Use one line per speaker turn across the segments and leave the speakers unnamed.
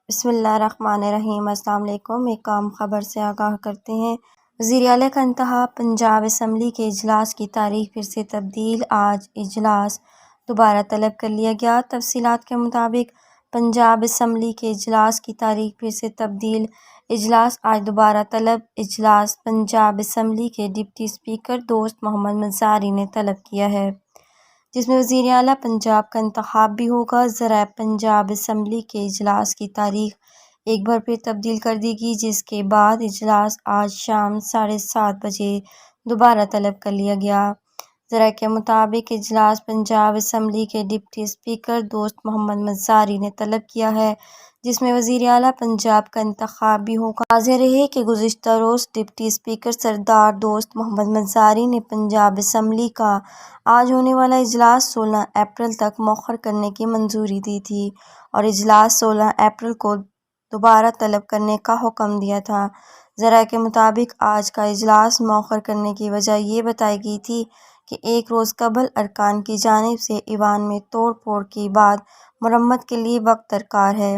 بسم اللہ الرحمن الرحیم۔ السلام علیکم۔ ایک اہم خبر سے آگاہ کرتے ہیں۔ وزیر اعلیٰ کا انتخاب۔ پنجاب اسمبلی کے اجلاس کی تاریخ پھر سے تبدیل، آج اجلاس دوبارہ طلب کر لیا گیا۔ تفصیلات کے مطابق پنجاب اسمبلی کے اجلاس کی تاریخ پھر سے تبدیل، اجلاس آج دوبارہ طلب۔ اجلاس پنجاب اسمبلی کے ڈپٹی اسپیکر دوست محمد مزاری نے طلب کیا ہے، جس میں وزیر اعلیٰ پنجاب کا انتخاب بھی ہوگا۔ ذرائع پنجاب اسمبلی کے اجلاس کی تاریخ ایک بار پھر تبدیل کر دی گئی، جس کے بعد اجلاس آج شام 7:30 بجے دوبارہ طلب کر لیا گیا۔ ذرائع کے مطابق اجلاس پنجاب اسمبلی کے ڈپٹی اسپیکر دوست محمد مزاری نے طلب کیا ہے، جس میں وزیر اعلیٰ پنجاب کا انتخاب بھی ہوگا۔ واضح رہے کہ گزشتہ روز ڈپٹی اسپیکر سردار دوست محمد مزاری نے پنجاب اسمبلی کا آج ہونے والا اجلاس 16 اپریل تک مؤخر کرنے کی منظوری دی تھی اور اجلاس 16 اپریل کو دوبارہ طلب کرنے کا حکم دیا تھا۔ ذرائع کے مطابق آج کا اجلاس مؤخر کرنے کی وجہ یہ بتائی گئی تھی کہ ایک روز قبل ارکان کی جانب سے ایوان میں توڑ پھوڑ کے بعد مرمت کے لیے وقت درکار ہے۔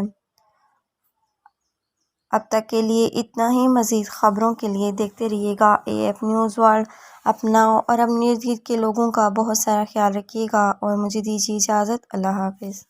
اب تک کے لیے اتنا ہی۔ مزید خبروں کے لیے دیکھتے رہیے گا AF نیوز ورلڈ۔ اپنا اور اپنے ارد گرد کے لوگوں کا بہت سارا خیال رکھیے گا اور مجھے دیجیے اجازت۔ اللہ حافظ۔